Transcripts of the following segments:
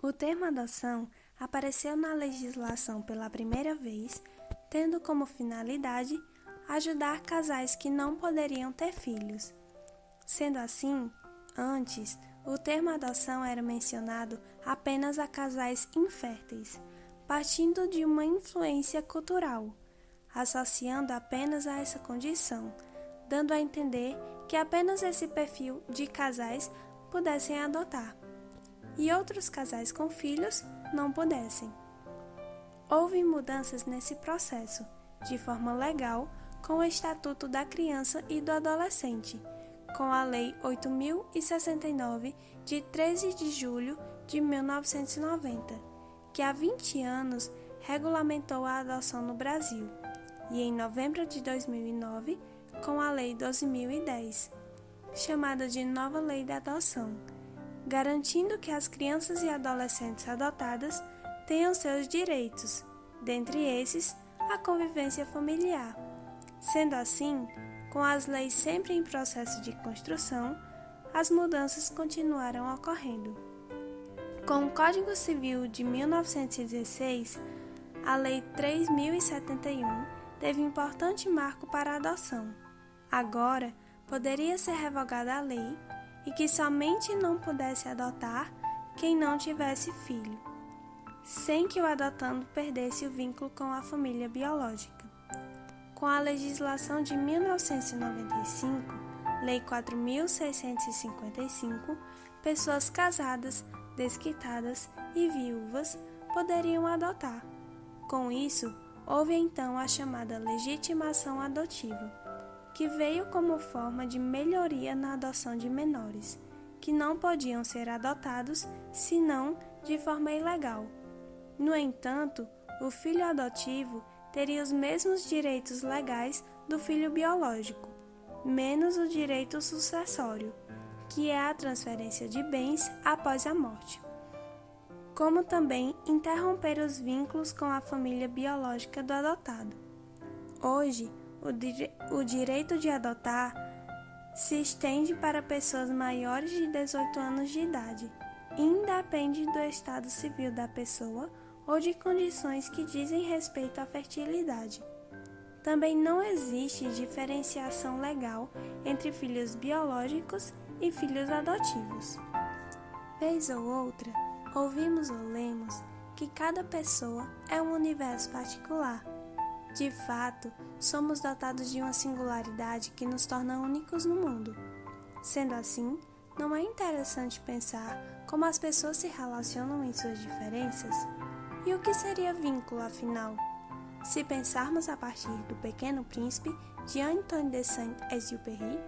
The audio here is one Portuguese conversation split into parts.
O termo adoção apareceu na legislação pela primeira vez, tendo como finalidade ajudar casais que não poderiam ter filhos. Sendo assim, antes, o termo adoção era mencionado apenas a casais inférteis, partindo de uma influência cultural, associando apenas a essa condição, dando a entender que apenas esse perfil de casais pudessem adotar, e outros casais com filhos não pudessem. Houve mudanças nesse processo, de forma legal, com o Estatuto da Criança e do Adolescente, com a Lei 8.069, de 13 de julho de 1990, que há 20 anos regulamentou a adoção no Brasil, e em novembro de 2009, com a Lei 12.010, chamada de Nova Lei da Adoção, garantindo que as crianças e adolescentes adotadas tenham seus direitos, dentre esses, a convivência familiar. Sendo assim, com as leis sempre em processo de construção, as mudanças continuaram ocorrendo. Com o Código Civil de 1916, a Lei 3.071 teve importante marco para a adoção. Agora, poderia ser revogada a lei e que somente não pudesse adotar quem não tivesse filho, sem que o adotando perdesse o vínculo com a família biológica. Com a legislação de 1995, Lei 4.655, pessoas casadas, desquitadas e viúvas poderiam adotar. Com isso, houve então a chamada legitimação adotiva, que veio como forma de melhoria na adoção de menores, que não podiam ser adotados senão de forma ilegal. No entanto, o filho adotivo teria os mesmos direitos legais do filho biológico, menos o direito sucessório, que é a transferência de bens após a morte, como também interromper os vínculos com a família biológica do adotado. Hoje, o direito de adotar se estende para pessoas maiores de 18 anos de idade, independe do estado civil da pessoa ou de condições que dizem respeito à fertilidade. Também não existe diferenciação legal entre filhos biológicos e filhos adotivos. Vez ou outra, ouvimos ou lemos que cada pessoa é um universo particular. De fato, somos dotados de uma singularidade que nos torna únicos no mundo. Sendo assim, não é interessante pensar como as pessoas se relacionam em suas diferenças? E o que seria vínculo, afinal? Se pensarmos a partir do Pequeno Príncipe, de Antoine de Saint-Exupéry,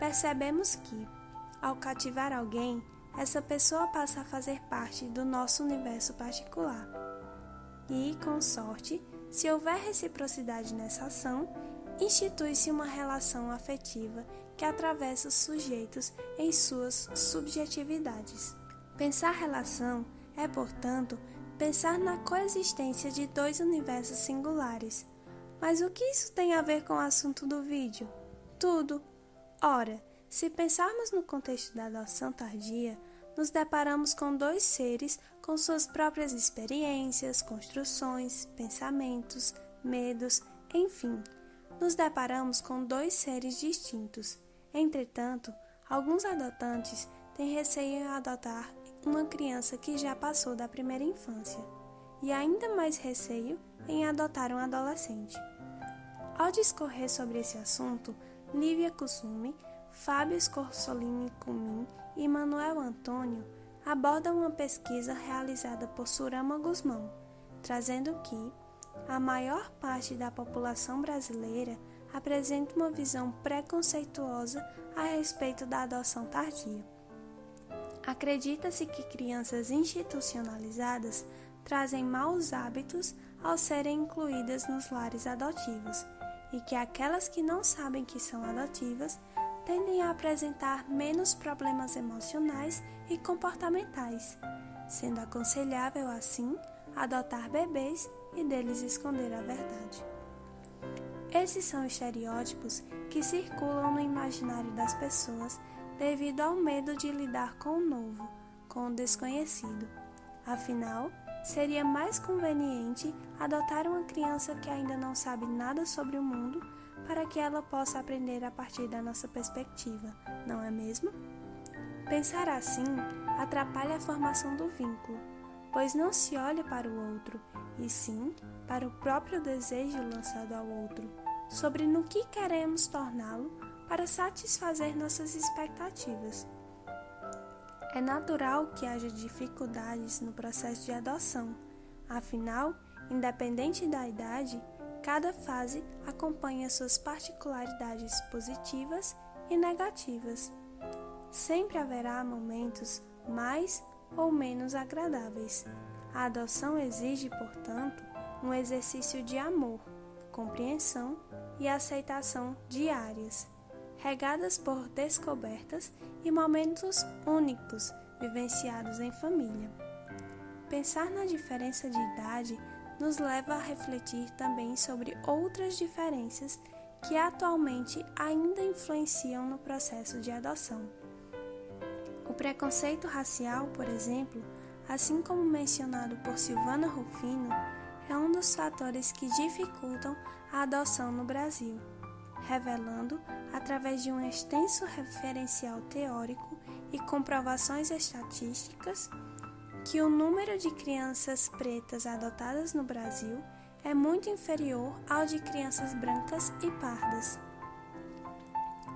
percebemos que, ao cativar alguém, essa pessoa passa a fazer parte do nosso universo particular. E, com sorte, se houver reciprocidade nessa ação, institui-se uma relação afetiva que atravessa os sujeitos em suas subjetividades. Pensar relação é, portanto, pensar na coexistência de dois universos singulares. Mas o que isso tem a ver com o assunto do vídeo? Tudo! Ora, se pensarmos no contexto da adoção tardia, nos deparamos com dois seres com suas próprias experiências, construções, pensamentos, medos, enfim. Nos deparamos com dois seres distintos. Entretanto, alguns adotantes têm receio em adotar uma criança que já passou da primeira infância, e ainda mais receio em adotar um adolescente. Ao discorrer sobre esse assunto, Lívia Kusumi, Fábio Scorsolini Kumin e Manuel Antônio abordam uma pesquisa realizada por Surama Guzmão, trazendo que a maior parte da população brasileira apresenta uma visão preconceituosa a respeito da adoção tardia. Acredita-se que crianças institucionalizadas trazem maus hábitos ao serem incluídas nos lares adotivos e que aquelas que não sabem que são adotivas tendem a apresentar menos problemas emocionais e comportamentais, sendo aconselhável, assim, adotar bebês e deles esconder a verdade. Esses são estereótipos que circulam no imaginário das pessoas devido ao medo de lidar com o novo, com o desconhecido. Afinal, seria mais conveniente adotar uma criança que ainda não sabe nada sobre o mundo para que ela possa aprender a partir da nossa perspectiva, não é mesmo? Pensar assim atrapalha a formação do vínculo, pois não se olha para o outro, e sim para o próprio desejo lançado ao outro, sobre no que queremos torná-lo para satisfazer nossas expectativas. É natural que haja dificuldades no processo de adoção, afinal, independente da idade, cada fase acompanha suas particularidades positivas e negativas. Sempre haverá momentos mais ou menos agradáveis. A adoção exige, portanto, um exercício de amor, compreensão e aceitação diárias, regadas por descobertas e momentos únicos vivenciados em família. Pensar na diferença de idade nos leva a refletir também sobre outras diferenças que atualmente ainda influenciam no processo de adoção. O preconceito racial, por exemplo, assim como mencionado por Silvana Rufino, é um dos fatores que dificultam a adoção no Brasil, revelando, através de um extenso referencial teórico e comprovações estatísticas, que o número de crianças pretas adotadas no Brasil é muito inferior ao de crianças brancas e pardas.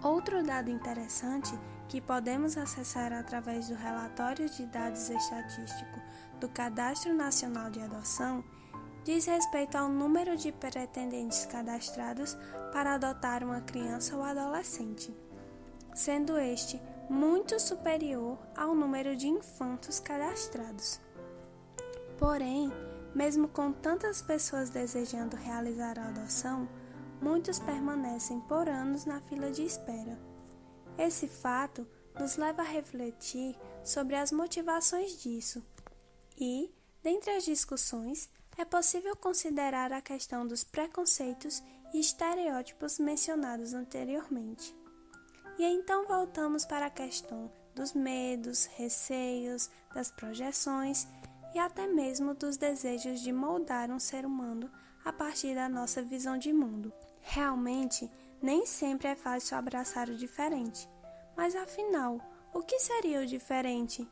Outro dado interessante que podemos acessar através do relatório de dados estatístico do Cadastro Nacional de Adoção diz respeito ao número de pretendentes cadastrados para adotar uma criança ou adolescente, sendo este muito superior ao número de infantos cadastrados. Porém, mesmo com tantas pessoas desejando realizar a adoção, muitos permanecem por anos na fila de espera. Esse fato nos leva a refletir sobre as motivações disso e, dentre as discussões, é possível considerar a questão dos preconceitos e estereótipos mencionados anteriormente. E então voltamos para a questão dos medos, receios, das projeções e até mesmo dos desejos de moldar um ser humano a partir da nossa visão de mundo. Realmente, nem sempre é fácil abraçar o diferente, mas afinal, o que seria o diferente?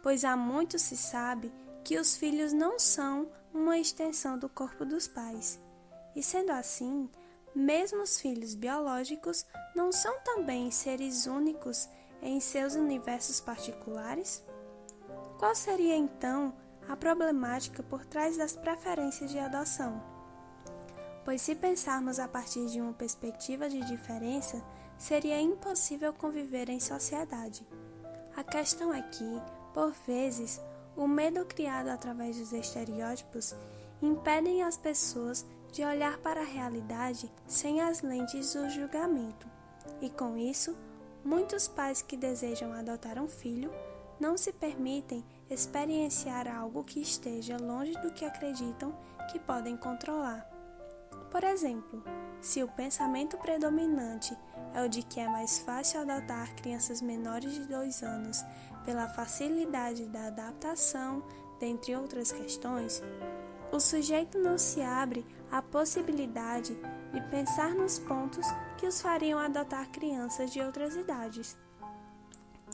Pois há muito se sabe que os filhos não são uma extensão do corpo dos pais. E sendo assim, mesmo os filhos biológicos não são também seres únicos em seus universos particulares? Qual seria então a problemática por trás das preferências de adoção? Pois se pensarmos a partir de uma perspectiva de diferença, seria impossível conviver em sociedade. A questão é que, por vezes, o medo criado através dos estereótipos impedem as pessoas de olhar para a realidade sem as lentes do julgamento. E com isso, muitos pais que desejam adotar um filho não se permitem experienciar algo que esteja longe do que acreditam que podem controlar. Por exemplo, se o pensamento predominante é o de que é mais fácil adotar crianças menores de 2 anos pela facilidade da adaptação, dentre outras questões, o sujeito não se abre à possibilidade de pensar nos pontos que os fariam adotar crianças de outras idades.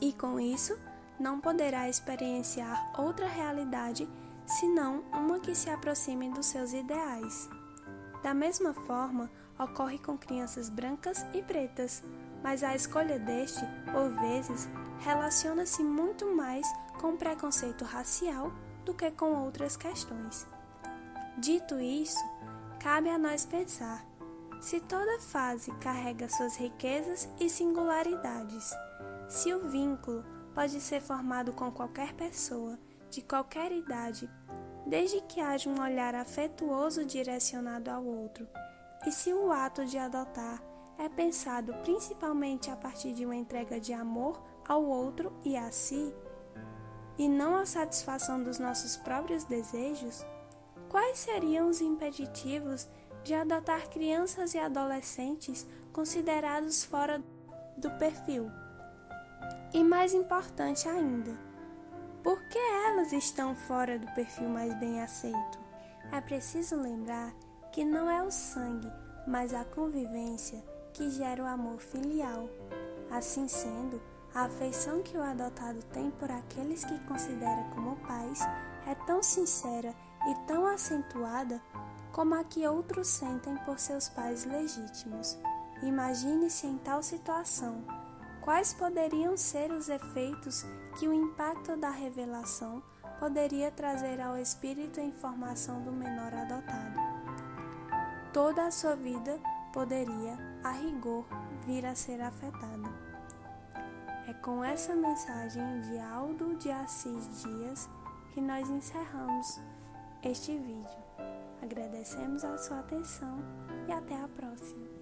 E com isso, não poderá experienciar outra realidade senão uma que se aproxime dos seus ideais. Da mesma forma, ocorre com crianças brancas e pretas, mas a escolha deste, por vezes, relaciona-se muito mais com o preconceito racial do que com outras questões. Dito isso, cabe a nós pensar: se toda fase carrega suas riquezas e singularidades, se o vínculo pode ser formado com qualquer pessoa, de qualquer idade, desde que haja um olhar afetuoso direcionado ao outro, e se o ato de adotar é pensado principalmente a partir de uma entrega de amor ao outro e a si, e não a satisfação dos nossos próprios desejos, quais seriam os impeditivos de adotar crianças e adolescentes considerados fora do perfil? E mais importante ainda, Por que elas estão fora do perfil mais bem aceito? É preciso lembrar que não é o sangue, mas a convivência que gera o amor filial. Assim sendo, a afeição que o adotado tem por aqueles que considera como pais é tão sincera e tão acentuada como a que outros sentem por seus pais legítimos. Imagine-se em tal situação. Quais poderiam ser os efeitos que o impacto da revelação poderia trazer ao espírito em formação do menor adotado? Toda a sua vida poderia, a rigor, vir a ser afetada. É com essa mensagem de Aldo de Assis Dias que nós encerramos este vídeo. Agradecemos a sua atenção e até a próxima.